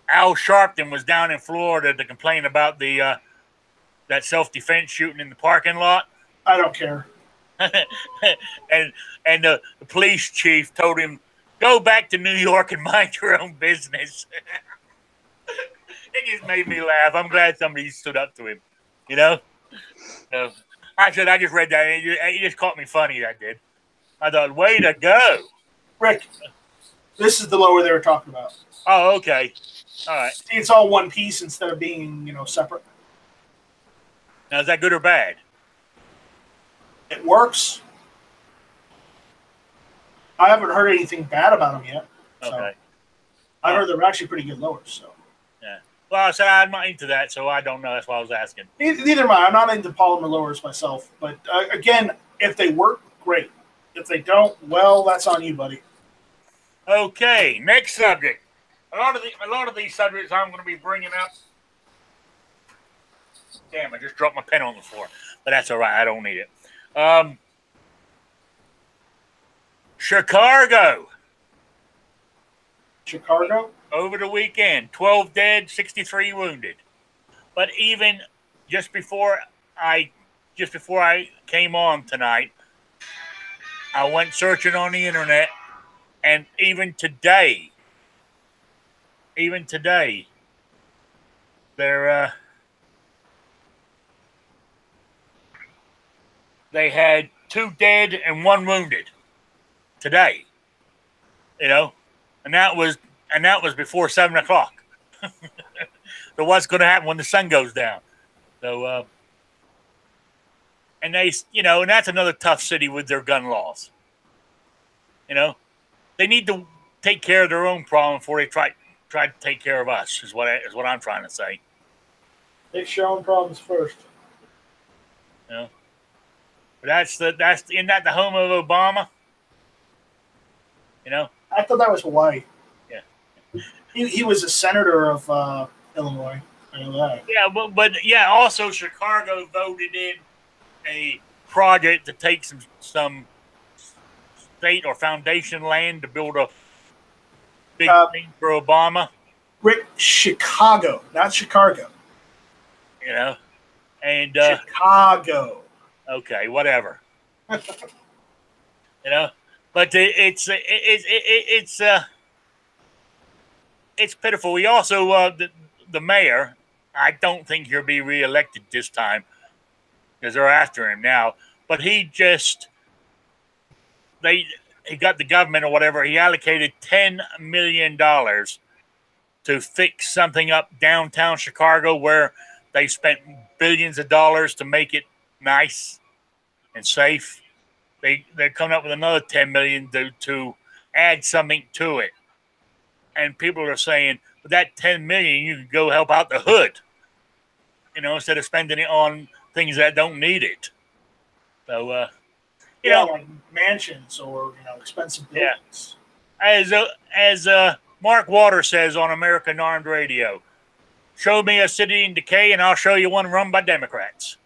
Speaker 1: Al Sharpton was down in Florida to complain about the that self-defense shooting in the parking lot.
Speaker 2: I don't care.
Speaker 1: and the police chief told him, go back to New York and mind your own business. It just made me laugh. I'm glad somebody stood up to him. So I just read that. And it just caught me funny. I did. I thought, way to go,
Speaker 2: Rick. This is the lower they were talking about.
Speaker 1: Oh, okay. All right.
Speaker 2: See, it's all one piece instead of being, separate.
Speaker 1: Now, is that good or bad?
Speaker 2: It works. I haven't heard anything bad about them yet. So.
Speaker 1: Okay.
Speaker 2: I heard they're actually pretty good lowers. So.
Speaker 1: Yeah. Well, I said I'm not into that, so I don't know. That's why I was asking.
Speaker 2: Neither am I. I'm not into polymer lowers myself. But, again, if they work, great. If they don't, well, that's on you, buddy.
Speaker 1: Okay, next subject. A lot of these subjects I'm going to be bringing up. Damn, I just dropped my pen on the floor, but that's all right. I don't need it. Chicago. Over the weekend, 12 dead, 63 wounded. But even just before I came on tonight, I went searching on the internet, and even today, they had 2 dead and 1 wounded today. You know, and that was before 7 o'clock. So what's going to happen when the sun goes down? So, and they, and that's another tough city with their gun laws. They need to take care of their own problem before they try to take care of us. Is what I'm trying to say.
Speaker 2: Fix your own problems first.
Speaker 1: But isn't that the home of Obama?
Speaker 2: I thought that was Hawaii.
Speaker 1: Yeah.
Speaker 2: He was a senator of Illinois. I know that.
Speaker 1: Yeah, but also Chicago voted in a project to take some state or foundation land to build a big thing for Obama.
Speaker 2: Rick, Chicago, not Chicago.
Speaker 1: And
Speaker 2: Chicago.
Speaker 1: Okay, whatever. But it's pitiful. We also the mayor. I don't think he'll be reelected this time because they're after him now. But he got the government or whatever. He allocated $10 million to fix something up downtown Chicago where they spent billions of dollars to make it nice and safe. They're coming up with another $10 million to add something to it. And people are saying, with that $10 million, you can go help out the hood, instead of spending it on things that don't need it. So,
Speaker 2: like mansions or expensive buildings.
Speaker 1: Yeah. As Mark Waters says on American Armed Radio, show me a city in decay, and I'll show you one run by Democrats.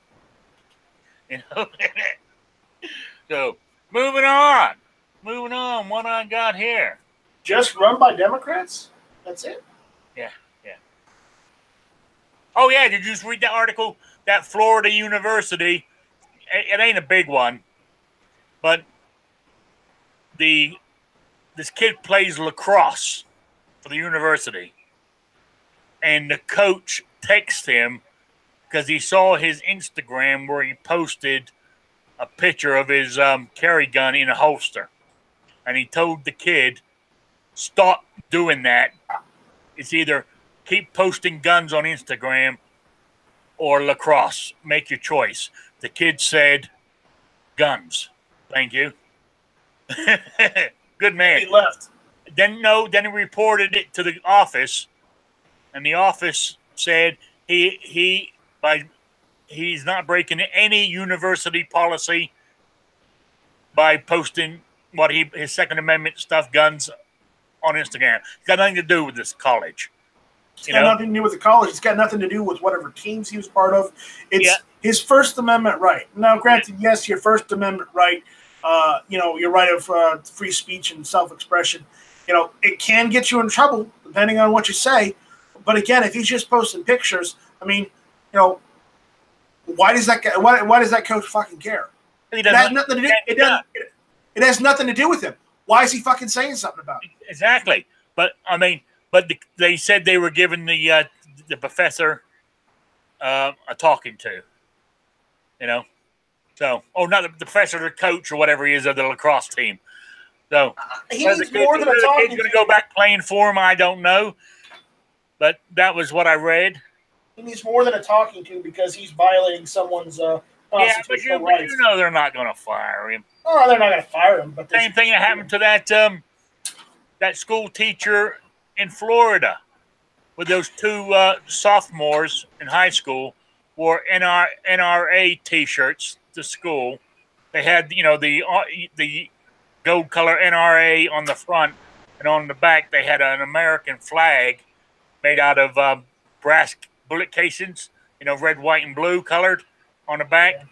Speaker 1: So, moving on. What I got here?
Speaker 2: Just run by Democrats? That's it?
Speaker 1: Yeah. Oh, yeah, did you just read that article? That Florida University, it ain't a big one, but this kid plays lacrosse for the university, and the coach texted him because he saw his Instagram where he posted a picture of his carry gun in a holster, and he told the kid, stop doing that. It's either keep posting guns on Instagram or lacrosse. Make your choice. The kid said, guns. Thank you. Good man.
Speaker 2: He left.
Speaker 1: Then he reported it to the office, and the office said he's not breaking any university policy by posting his Second Amendment stuff, guns, on Instagram. It's got nothing to do with this college.
Speaker 2: It's got nothing to do with the college. It's got nothing to do with whatever teams he was part of. It's his First Amendment right. Now, granted, yes, your First Amendment right, your right of free speech and self-expression, it can get you in trouble depending on what you say. But again, if he's just posting pictures, I mean, why does that coach fucking care? It has nothing to do. It has nothing to do with him. Why is he fucking saying something about it?
Speaker 1: Exactly. But I mean, they said they were giving the professor a talking to. So not the professor, the coach or whatever he is of the lacrosse team. So
Speaker 2: he needs more than a talking to.
Speaker 1: He's going to go back playing for him. I don't know, but that was what I read.
Speaker 2: He needs more than a talking to because he's violating someone's constitutional rights.
Speaker 1: But you know they're not going to fire him.
Speaker 2: Oh, they're not going to fire him. But
Speaker 1: same thing that happened to that school teacher in Florida with those 2 sophomores in high school wore NRA T-shirts to school. They had the gold color NRA on the front, and on the back they had an American flag made out of brass bullet casings, red, white, and blue colored on the back. Yeah.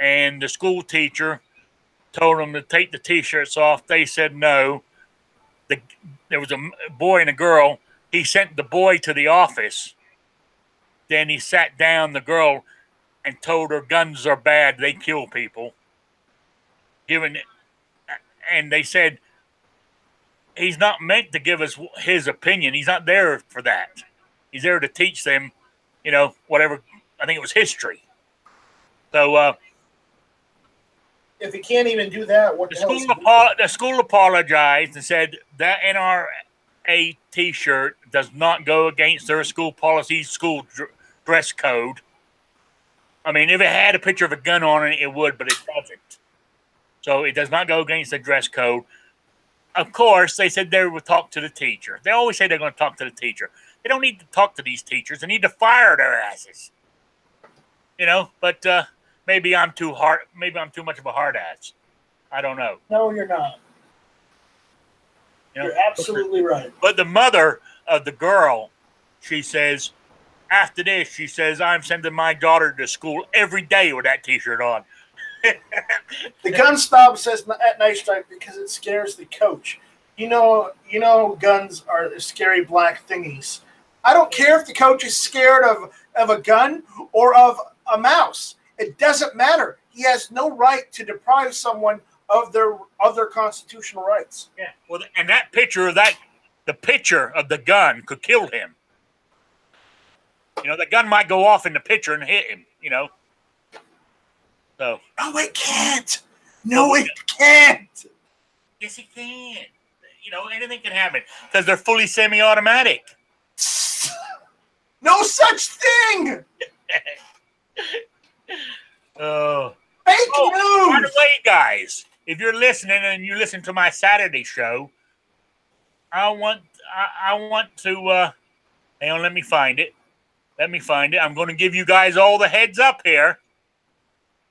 Speaker 1: And the school teacher told them to take the T-shirts off. They said no. There was a boy and a girl. He sent the boy to the office. Then he sat down the girl and told her guns are bad. They kill people. And they said he's not meant to give us his opinion. He's not there for that. He's there to teach them, whatever. I think it was history. So
Speaker 2: if he can't even do that, what
Speaker 1: The
Speaker 2: the hell?
Speaker 1: the school apologized and said that NRA T-shirt does not go against their school policy, school dress code. I mean, if it had a picture of a gun on it, it would, but it doesn't. So it does not go against the dress code. Of course, they said they would talk to the teacher. They always say they're going to talk to the teacher. They don't need to talk to these teachers. They need to fire their asses. You know, but maybe I'm too hard. Maybe I'm too much of a hard ass. I don't know.
Speaker 2: No, you're not.
Speaker 1: You know?
Speaker 2: You're absolutely right.
Speaker 1: But the mother of the girl, she says, after this, she says, I'm sending my daughter to school every day with that T-shirt on.
Speaker 2: The gun stop says at Night Strike because it scares the coach. You know, guns are scary black thingies. I don't care if the coach is scared of a gun or of a mouse. It doesn't matter. He has no right to deprive someone of their constitutional rights.
Speaker 1: Yeah. Well, and that picture of the picture of the gun could kill him. You know, the gun might go off in the picture and hit him. You know. So.
Speaker 2: No, it can't. No, it can't.
Speaker 1: Yes, it can. You know, anything can happen because they're fully semi-automatic.
Speaker 2: No such thing. Fake news.
Speaker 1: By the way, guys, if you're listening and you listen to my Saturday show, I want to. Hang on, let me find it. I'm going to give you guys all the heads up here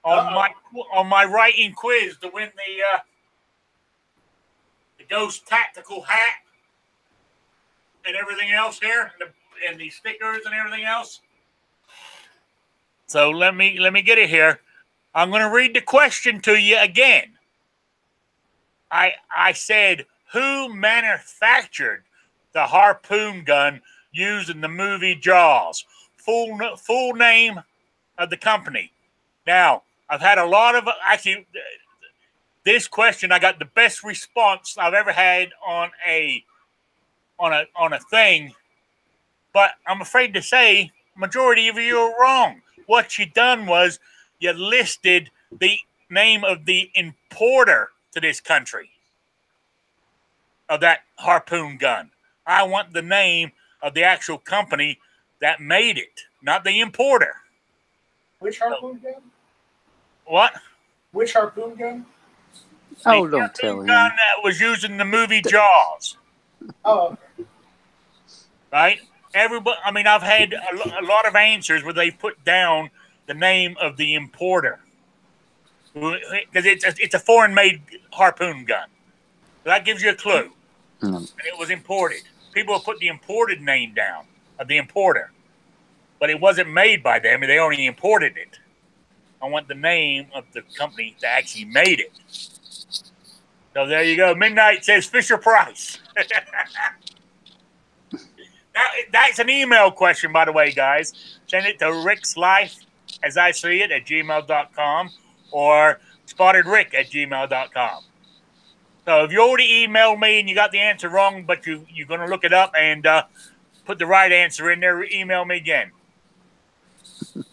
Speaker 1: on my writing quiz to win the Ghost Tactical hat and everything else here, and the stickers and everything else. So let me get it here. I'm going to read the question to you again. I said, who manufactured the harpoon gun used in the movie Jaws? Full name of the company. Now, I've had a lot of actually. This question, I got the best response I've ever had on a thing, but I'm afraid to say majority of you are wrong. What you done was you listed the name of the importer to this country of that harpoon gun. I want the name of the actual company that made it, not the importer.
Speaker 2: Which harpoon gun?
Speaker 1: What?
Speaker 2: Which harpoon gun?
Speaker 3: Oh, don't tell him.
Speaker 1: The gun that was used in the movie Jaws.
Speaker 2: Oh.
Speaker 1: Right? Everybody. I mean, I've had a lot of answers where they put down the name of the importer because it's a foreign-made harpoon gun. So that gives you a clue. And it was imported. People have put the imported name down of the importer, but it wasn't made by them. They only imported it. I want the name of the company that actually made it. So there you go. Midnight says Fisher Price. That's an email question, by the way, guys. Send it to rickslife@gmail.com or spottedrick@gmail.com. So if you already emailed me and you got the answer wrong, but you're going to look it up and put the right answer in there, email me again.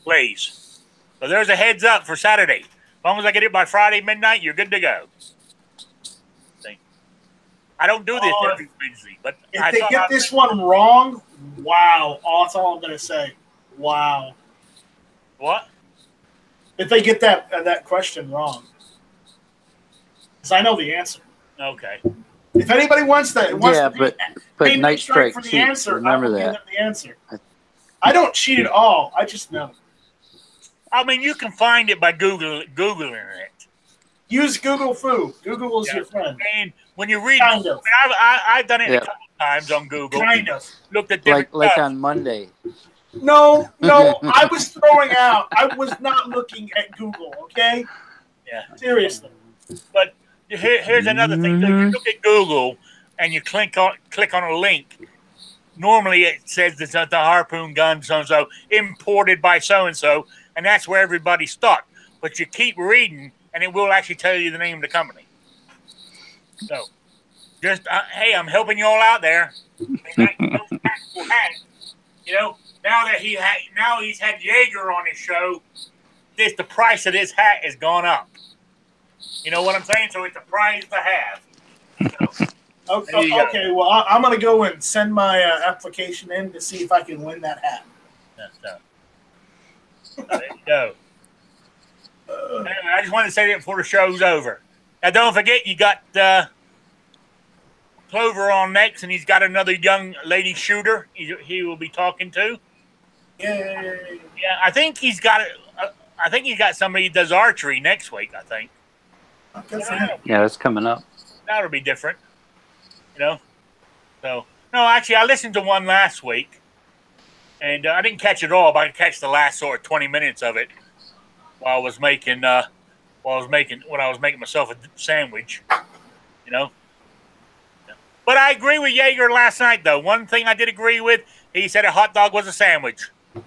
Speaker 1: Please. So there's a heads up for Saturday. As long as I get it by Friday midnight, you're good to go. See? I don't do this every Wednesday, but
Speaker 2: if they get this one wrong, wow. That's all I'm going to say. Wow.
Speaker 1: What?
Speaker 2: If they get that question wrong. Because I know the answer.
Speaker 1: Okay.
Speaker 2: If anybody wants that,
Speaker 3: but Night Strike
Speaker 2: for the
Speaker 3: cheats.
Speaker 2: answer,
Speaker 3: Remember
Speaker 2: I will
Speaker 3: that.
Speaker 2: give them the answer. I don't cheat at all. I just know.
Speaker 1: I mean, you can find it by Googling it.
Speaker 2: Use Google Foo. Google is your friend.
Speaker 1: And when you read,
Speaker 2: kind of.
Speaker 1: I've done it a couple times on Google.
Speaker 2: Kind of.
Speaker 1: Looked at different
Speaker 3: like on Monday.
Speaker 2: No, I was throwing out. I was not looking at Google. Okay.
Speaker 1: Yeah.
Speaker 2: Seriously.
Speaker 1: But here's another thing. So you look at Google and you click on a link. Normally it says it's the harpoon gun so-and-so imported by so-and-so, and that's where everybody's stuck. But you keep reading, and it will actually tell you the name of the company. So, just hey, I'm helping you all out there. You know, now he's had Jaeger on his show. The price of this hat has gone up. You know what I'm saying? So it's a prize to have. So, there you go.
Speaker 2: Okay, well, I'm going to go and send my application in to see if I can win that hat.
Speaker 1: There you go. Anyway, I just wanted to say that before the show's over. Now, don't forget, you got Clover on next, and he's got another young lady shooter he will be talking to.
Speaker 2: Yay.
Speaker 1: Yeah, I think he's got somebody who does archery next week, I think.
Speaker 3: Yeah, that's coming up.
Speaker 1: That'll be different. You know? So, no, actually, I listened to one last week, and I didn't catch it all, but I could catch the last sort of 20 minutes of it while I was making myself a sandwich. You know? But I agree with Yeager last night, though. One thing I did agree with, he said a hot dog was a sandwich. You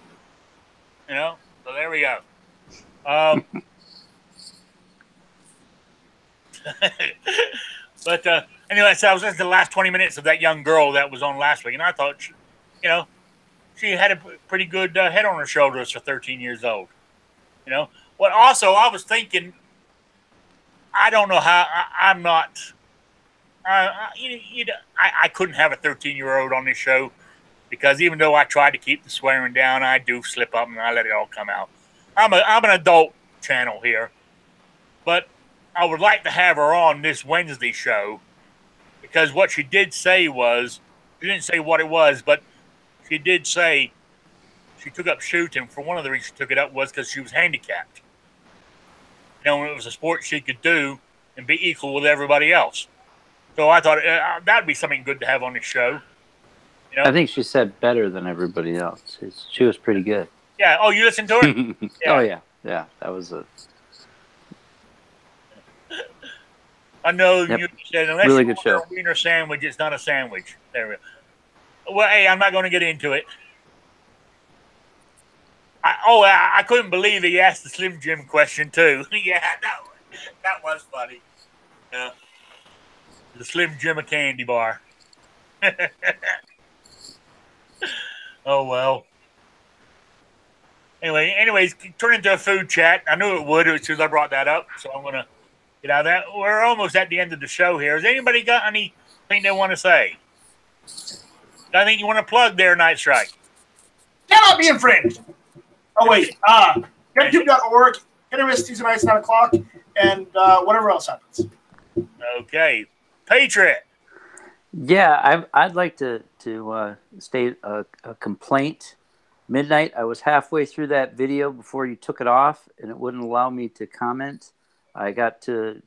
Speaker 1: know? So there we go. But anyway, so I was listening to the last 20 minutes of that young girl that was on last week, and I thought, she had a pretty good head on her shoulders for 13 years old. You know? Well, also, I was thinking, I don't know how, I'm not... I couldn't have a 13-year-old on this show because even though I tried to keep the swearing down, I do slip up and I let it all come out. I'm an adult channel here, but I would like to have her on this Wednesday show because what she did say was, she didn't say what it was, but she did say she took up shooting. For one of the reasons she took it up was because she was handicapped. You know, it was a sport she could do and be equal with everybody else. So I thought that'd be something good to have on the show. You know?
Speaker 3: I think she said better than everybody else. She was pretty good.
Speaker 1: Yeah. Oh, you listened to it?
Speaker 3: Yeah. Oh, yeah. Yeah, that was a...
Speaker 1: I know you said unless
Speaker 3: really
Speaker 1: you
Speaker 3: good show.
Speaker 1: A wiener sandwich, it's not a sandwich. There we go. Well, hey, I'm not going to get into it. I couldn't believe he asked the Slim Jim question too. Yeah, that was funny. Yeah. The Slim Jim a candy bar. Oh, well. Anyways, turn into a food chat. I knew it would as soon as I brought that up, so I'm going to get out of that. We're almost at the end of the show here. Has anybody got anything they want to say? Anything you want to plug there, Night Strike?
Speaker 2: Cannot be infringed. Oh, wait. GetTube.org, Interest Tuesday nights, 9 o'clock, and whatever else happens.
Speaker 1: Okay. Patriot.
Speaker 3: Yeah, I'd like to state a complaint. Midnight, I was halfway through that video before you took it off, and it wouldn't allow me to comment. I got to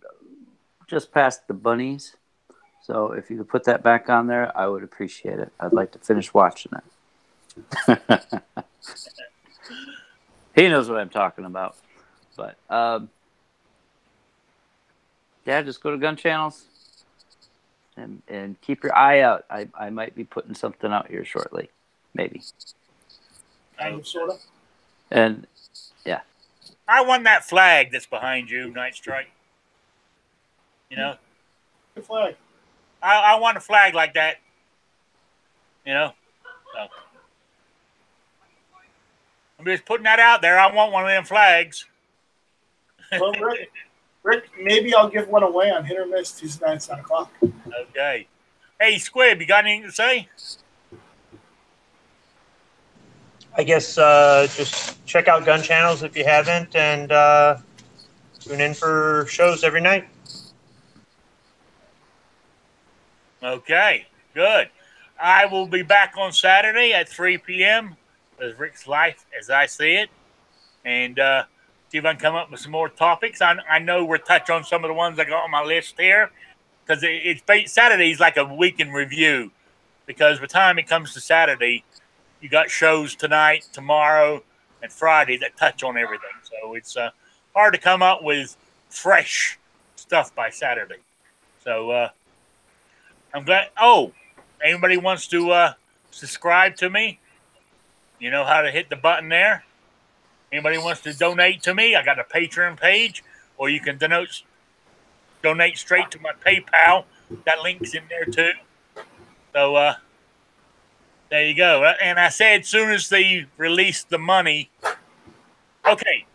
Speaker 3: just past the bunnies. So if you could put that back on there, I would appreciate it. I'd like to finish watching it. He knows what I'm talking about. But, yeah, just go to Gun Channels and keep your eye out. I might be putting something out here shortly. Maybe.
Speaker 2: Sort of.
Speaker 3: And, yeah.
Speaker 1: I won that flag that's behind you, Night Strike. You know?
Speaker 2: Good flag.
Speaker 1: I want a flag like that. You know? So. I'm just putting that out there. I want one of them flags.
Speaker 2: Well, Rick, maybe I'll give one away on Hit or Miss Tuesday nights, 9 o'clock.
Speaker 1: Okay. Hey, Squib, you got anything to say?
Speaker 4: I guess just check out Gun Channels if you haven't, and tune in for shows every night.
Speaker 1: Okay, good. I will be back on Saturday at 3 p.m. with Rick's Life as I see it, and see if I can come up with some more topics. I know we'll touch on some of the ones I got on my list here, because Saturday's like a week in review, because by the time it comes to Saturday, you got shows tonight, tomorrow, and Friday that touch on everything. So it's hard to come up with fresh stuff by Saturday. So I'm glad. Oh, anybody wants to subscribe to me? You know how to hit the button there. Anybody wants to donate to me? I got a Patreon page, or you can donate straight to my PayPal. That link's in there too. So there you go. And I said as soon as they release the money, okay.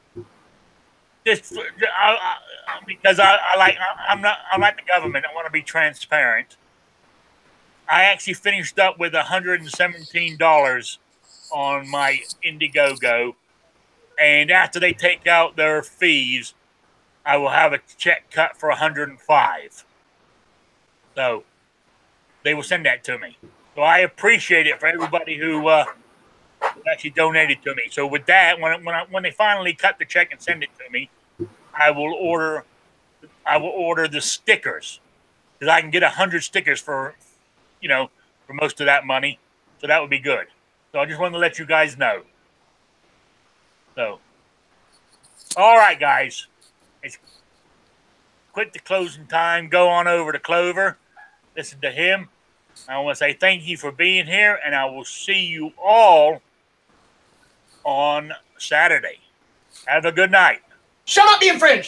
Speaker 1: because I'm like the government. I want to be transparent. I actually finished up with $117 on my Indiegogo, and after they take out their fees, I will have a check cut for 105. So they will send that to me. So I appreciate it for everybody who actually donated to me. So with that, when they finally cut the check and send it to me, I will order the stickers, because I can get 100 stickers for most of that money. So that would be good. So I just wanted to let you guys know. So, all right, guys, it's quit the closing time. Go on over to Clover. Listen to him. I want to say thank you for being here, and I will see you all on Saturday. Have a good night.
Speaker 2: Shut up, the infringe!